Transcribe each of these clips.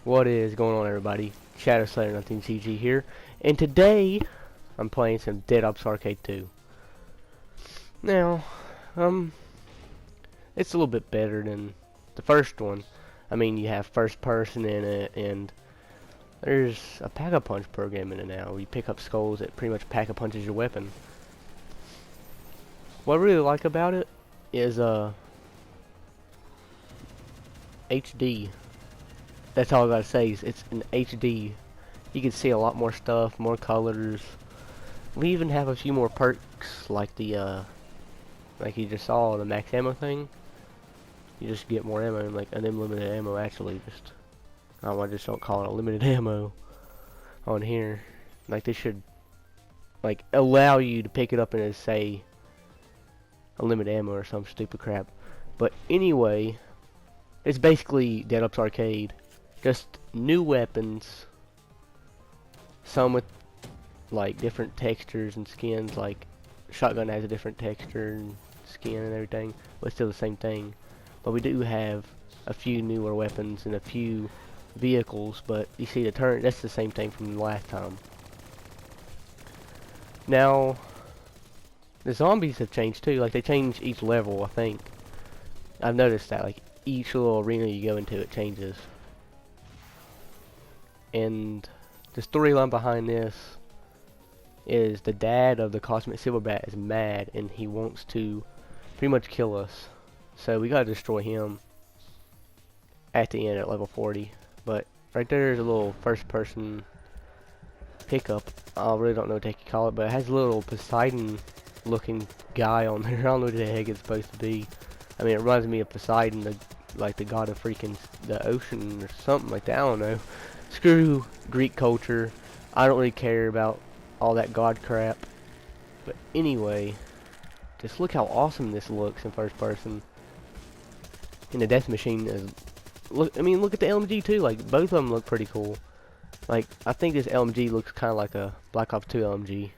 What is going on, everybody? Shadow Slayer 19CG here, and today I'm playing some Dead Ops Arcade 2. Now, it's a little bit better than the first one. I mean, you have first person in it, and there's a pack-a-punch program in it now, where you pick up skulls that pretty much pack-a-punches your weapon. What I really like about it is HD. That's all I gotta say is it's an HD. You can see a lot more stuff, more colors. We even have a few more perks like the like you just saw, the max ammo thing. You just get more ammo, like an unlimited ammo actually. Just I just don't call it a limited ammo on here. Like they should like allow you to pick it up and it say a limited ammo or some stupid crap. But anyway, it's basically Dead Ops Arcade. Just new weapons, some with like different textures and skins, like shotgun has a different texture and skin and everything, but still the same thing. But we do have a few newer weapons and a few vehicles, but you see the turret, that's the same thing from the last time. Now, the zombies have changed too, like they change each level, I think. I've noticed that, like each little arena you go into, it changes. And the storyline behind this is the dad of the Cosmic Silverbat is mad and he wants to pretty much kill us. So we gotta destroy him at the end at level 40. But right there is a little first person pickup. I really don't know what they could call it, but it has a little Poseidon looking guy on there. I don't know what the heck it's supposed to be. I mean, it reminds me of Poseidon, like the god of freaking the ocean or something like that. I don't know. Screw Greek culture. I don't really care about all that god crap. But anyway, just look how awesome this looks in first person. And the death machine is, look, I mean, look at the LMG too. Like both of them look pretty cool. Like I think this LMG looks kind of like a Black Ops 2 LMG.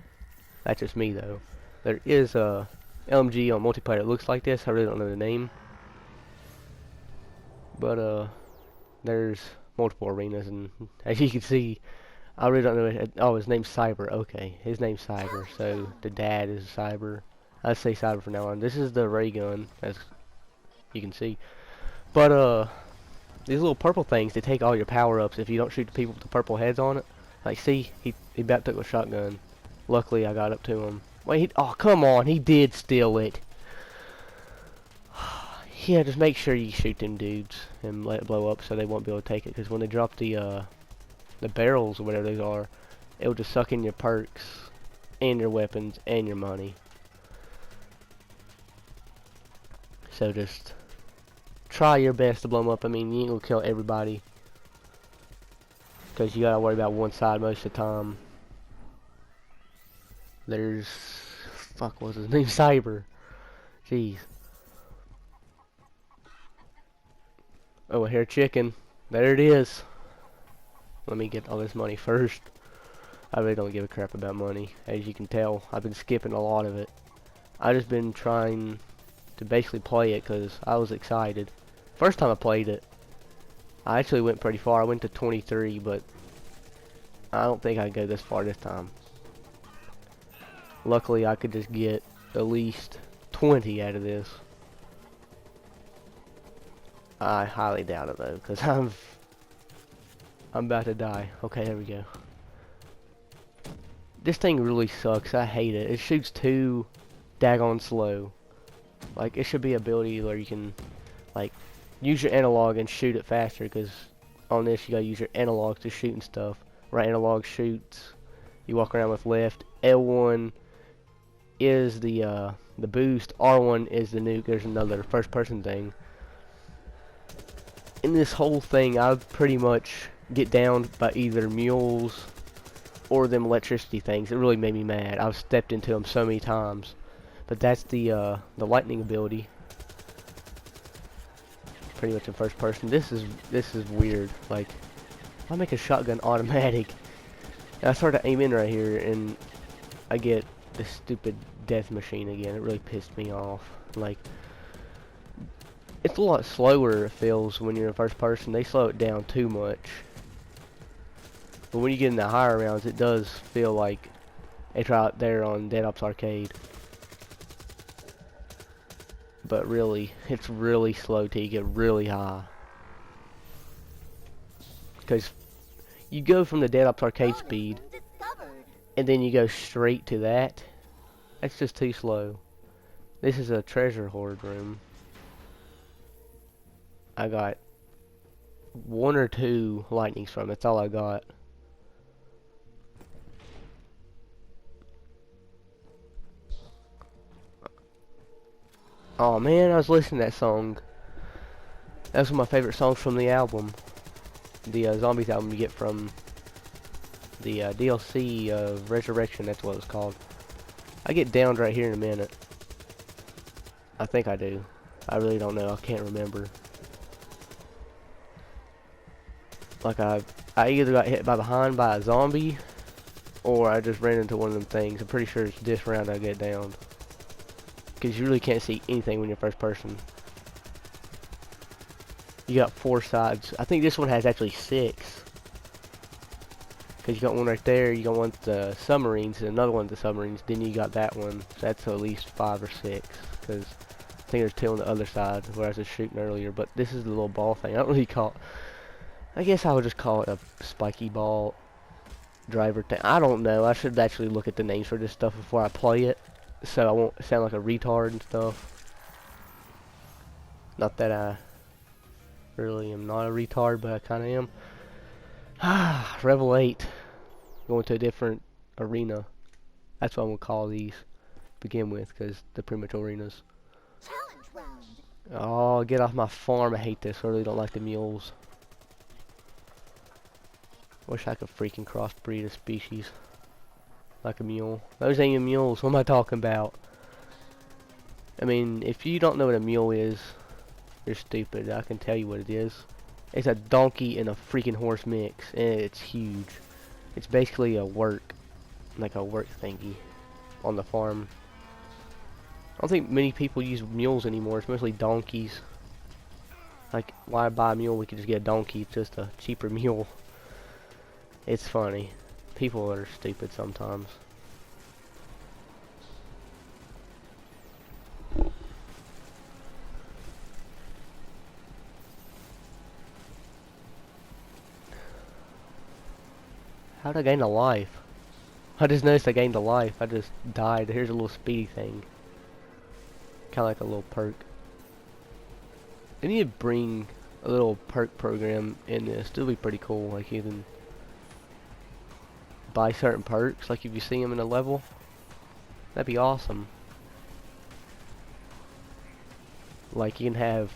That's just me though. There is a LMG on multiplayer that looks like this. I really don't know the name. But there's multiple arenas, and as you can see, I really don't know. Oh, his name's Cyber. Okay, his name's Cyber. So the dad is Cyber. I say Cyber from now on. This is the ray gun, as you can see. But these little purple things, they take all your power-ups if you don't shoot the people with the purple heads on it. Like, see, he about took a shotgun. Luckily, I got up to him. Wait, oh come on, he did steal it. Yeah, just make sure you shoot them dudes and let it blow up so they won't be able to take it. Because when they drop the barrels or whatever those are, it will just suck in your perks and your weapons and your money. So just try your best to blow them up. I mean, you ain't gonna kill everybody, because you gotta worry about one side most of the time. There's, fuck, what's his name? Cyber. Jeez. Oh, a hair chicken. There it is. Let me get all this money first. I really don't give a crap about money. As you can tell, I've been skipping a lot of it. I've just been trying to basically play it because I was excited. First time I played it, I actually went pretty far. I went to 23, but I don't think I'd go this far this time. Luckily, I could just get at least 20 out of this. I highly doubt it though, because I'm about to die. Okay, there we go. This thing really sucks. I hate it. It shoots too daggone slow. Like, it should be an ability where you can, like, use your analog and shoot it faster, because on this you gotta use your analog to shoot and stuff. Right analog shoots. You walk around with left. L1 is the boost. R1 is the nuke. There's another first person thing. In this whole thing, I pretty much get downed by either mules or them electricity things. It really made me mad. I've stepped into them so many times. But that's the lightning ability. Pretty much in first person. This is weird. Like, I make a shotgun automatic. And I start to aim in right here, and I get this stupid death machine again. It really pissed me off. Like, it's a lot slower, it feels, when you're in first person. They slow it down too much. But when you get in the higher rounds, it does feel like it's right there on Dead Ops Arcade. But really, it's really slow till you get really high. Because you go from the Dead Ops Arcade speed, and then you go straight to that. That's just too slow. This is a treasure hoard room. I got 1 or 2 lightnings from it. That's all I got. Oh man, I was listening to that song. That's one of my favorite songs from the album. The Zombies album you get from the DLC of Resurrection, that's what it's called. I get downed right here in a minute. I think I do. I really don't know. I can't remember. Like I either got hit by behind by a zombie, or I just ran into one of them things. I'm pretty sure it's this round I get downed. Because you really can't see anything when you're first person. You got 4 sides. I think this one has actually 6. Because you got one right there, you got one at the submarines, and another one at the submarines, then you got that one. So that's at least 5 or 6. Because I think there's 2 on the other side where I was just shooting earlier. But this is the little ball thing. I don't really call it, I guess I would just call it a spiky ball driver thing. I don't know. I should actually look at the names for this stuff before I play it, so I won't sound like a retard and stuff. Not that I really am not a retard, but I kind of am. Level 8. Going to a different arena. That's what I'm going to call these to begin with, because they're pretty much arenas. Challenge round. Oh, get off my farm. I hate this. I really don't like the mules. Wish I could freaking crossbreed a species like a mule. Those ain't even mules. What am I talking about? I mean, if you don't know what a mule is, you're stupid. I can tell you what it is. It's a donkey and a freaking horse mix, and it's huge. It's basically a work thingy on the farm. I don't think many people use mules anymore. It's mostly donkeys. Like, why buy a mule? We could just get a donkey. It's just a cheaper mule. It's funny. People are stupid sometimes. How'd I gain a life? I just noticed I gained a life. I just died. Here's a little speedy thing. Kinda like a little perk. They need to bring a little perk program in this. It'll be pretty cool. Like you can buy certain perks, like if you see them in a level, that'd be awesome. Like you can have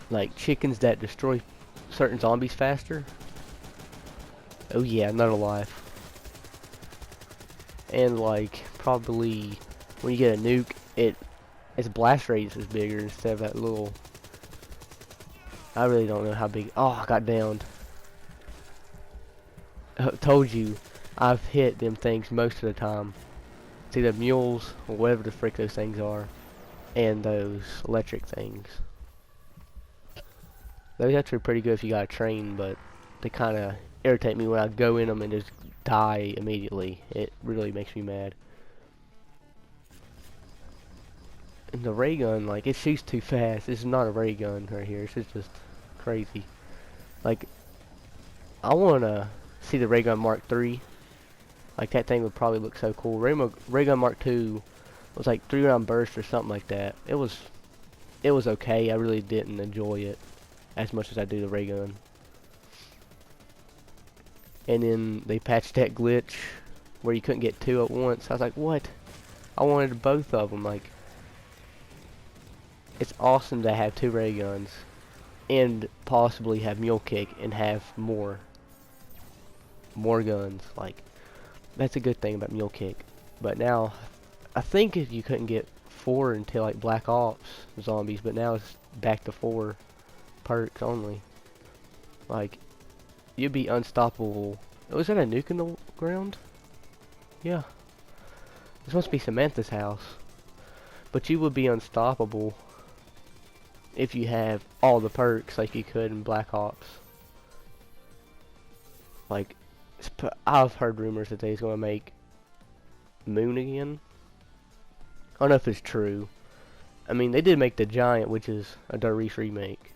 like chickens that destroy certain zombies faster. Oh yeah, another life. And like probably when you get a nuke, its blast radius is bigger instead of that little. I really don't know how big. Oh, I got downed. I told you, I've hit them things most of the time. It's either mules or whatever the frick those things are, and those electric things. Those actually are pretty good if you got a train, but they kind of irritate me when I go in them and just die immediately. It really makes me mad. And the ray gun, like, it shoots too fast. This is not a ray gun right here. This is just crazy. Like, I want to see the ray gun Mark III. Like, that thing would probably look so cool. Ray gun Mark II was like 3-round burst or something like that. It was okay. I really didn't enjoy it as much as I do the ray gun. And then they patched that glitch where you couldn't get 2 at once. I was like, what? I wanted both of them. Like, it's awesome to have 2 ray guns and possibly have mule kick and have more guns. Like, that's a good thing about mule kick. But now, I think if you couldn't get 4 until like Black Ops zombies, but now it's back to 4 perks only. Like, you'd be unstoppable. Was that a nuke in the ground? Yeah. This must be Samantha's house. But you would be unstoppable if you have all the perks like you could in Black Ops. Like, I've heard rumors that they're going to make Moon again. I don't know if it's true. I mean, they did make The Giant, which is a Darius remake.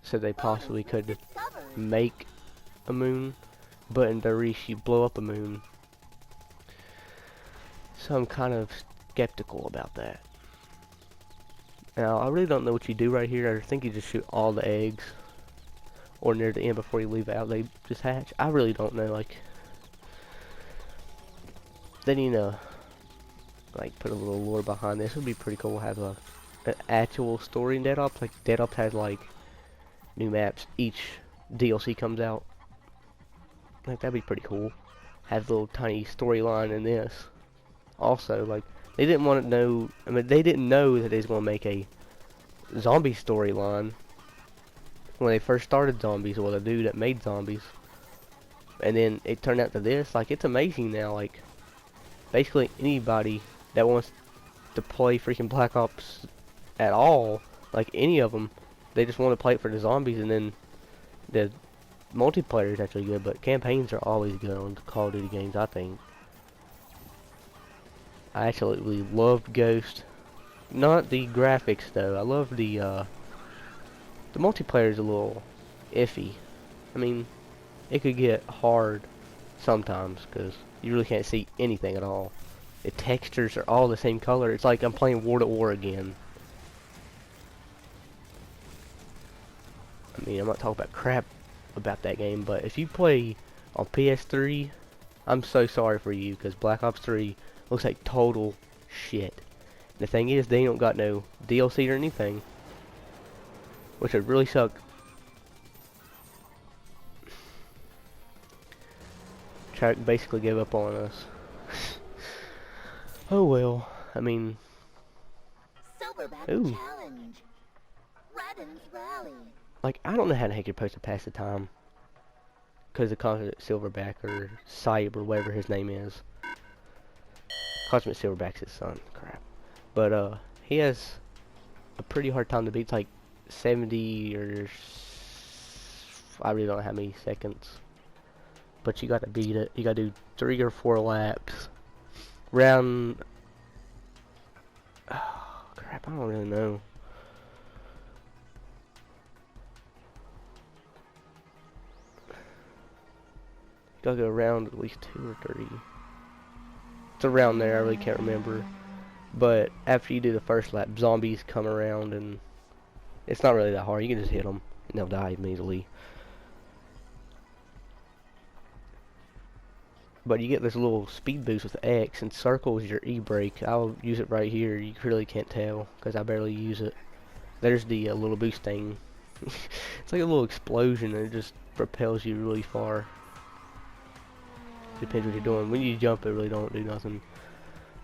So they possibly could make a Moon, but in Darius you blow up a moon. So I'm kind of skeptical about that. Now, I really don't know what you do right here. I think you just shoot all the eggs, or near the end before you leave out, they just hatch. I really don't know. Like, they need to like put a little lore behind this. It would be pretty cool to have an actual story in Dead Ops. Like Dead Ops has like new maps each DLC comes out. Like that'd be pretty cool. Have a little tiny storyline in this. Also, like they didn't want to know. I mean, they didn't know that they was gonna make a zombie storyline when they first started zombies. Well, the dude that made zombies, and then it turned out to this. Like it's amazing now. Like basically anybody that wants to play freaking Black Ops at all, like any of them, they just want to play it for the zombies, and then the multiplayer is actually good, but campaigns are always good on Call of Duty games, I think. I absolutely loved Ghost. Not the graphics though. I love the multiplayer is a little iffy. I mean, it could get hard sometimes because you really can't see anything at all. The textures are all the same color. It's like I'm playing War at War again. I mean, I'm not talking about crap about that game, but if you play on PS3, I'm so sorry for you because Black Ops 3 looks like total shit. The thing is, they don't got no DLC or anything, which would really suck. Track basically gave up on us. Oh well, I mean, ooh. Like, I don't know how the heck you're supposed to pass the time. Because the Cosmic Silverback, or Saib, or whatever his name is. Cosmic Silverback's his son. Crap. But, he has a pretty hard time to beat. It's like 70 or... I really don't know how many seconds. But you gotta beat it. You gotta do 3 or 4 laps. Round... Oh, crap, I don't really know. Gotta go around at least 2 or 3. It's around there, I really can't remember. But after you do the first lap, zombies come around and it's not really that hard. You can just hit them and they'll die immediately. But you get this little speed boost with X, and circle is your E-brake. I'll use it right here. You really can't tell because I barely use it. There's the little boost thing. It's like a little explosion and it just propels you really far. Depends what you're doing. When you jump, it really don't do nothing.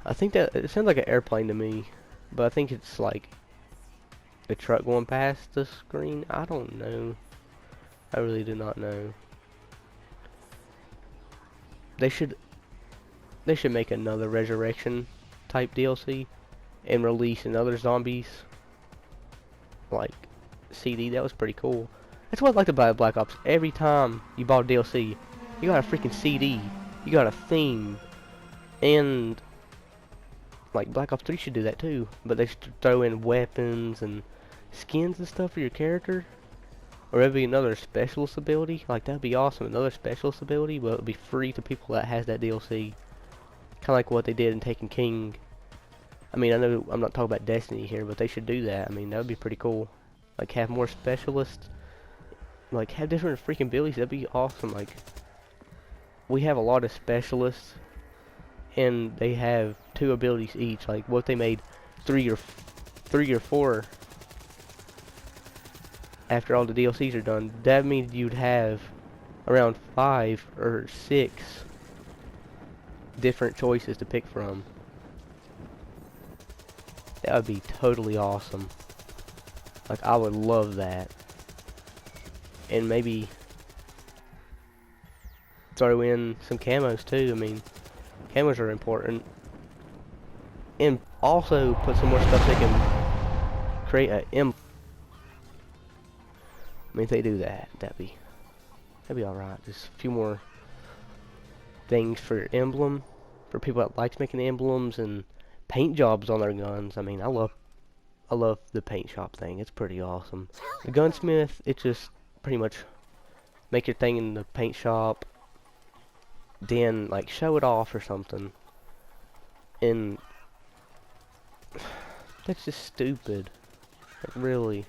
I think that it sounds like an airplane to me, but I think it's like the truck going past the screen. I don't know. I really do not know. They should make another Resurrection type DLC and release another Zombies like CD. That was pretty cool. That's what I like about Black Ops. Every time you bought a DLC, you got a freaking CD. You got a theme. And like Black Ops 3 should do that too. But they should throw in weapons and skins and stuff for your character. Or it'd be another specialist ability. Like that'd be awesome. Another specialist ability, but it'd be free to people that has that DLC. Kinda like what they did in Taken King. I mean, I know I'm not talking about Destiny here, but they should do that. I mean, that would be pretty cool. Like have more specialists. Like have different freaking abilities. That'd be awesome. Like we have a lot of specialists, and they have 2 abilities each. Like what they made 3 or 4 after all the DLCs are done. That means you'd have around 5 or 6 different choices to pick from. That would be totally awesome. Like I would love that. And maybe throw in some camos too. I mean, camos are important. And also put some more stuff so they can create a I mean, if they do that, that'd be That'd be alright. Just a few more things for emblem. For people that likes making emblems and paint jobs on their guns. I mean, I love the paint shop thing. It's pretty awesome. The gunsmith, it just pretty much make your thing in the paint shop, then like show it off or something. And that's just stupid. Like, really.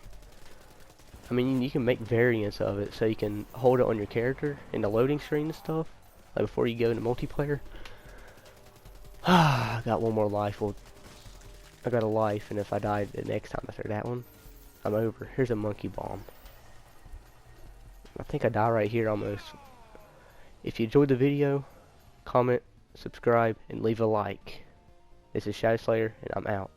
I mean, you can make variants of it so you can hold it on your character in the loading screen and stuff. Like before you go into multiplayer. I got one more life. Well, I got a life, and if I die the next time after that one, I'm over. Here's a monkey bomb. I think I die right here almost. If you enjoyed the video, comment, subscribe, and leave a like. This is Shadow Slayer, and I'm out.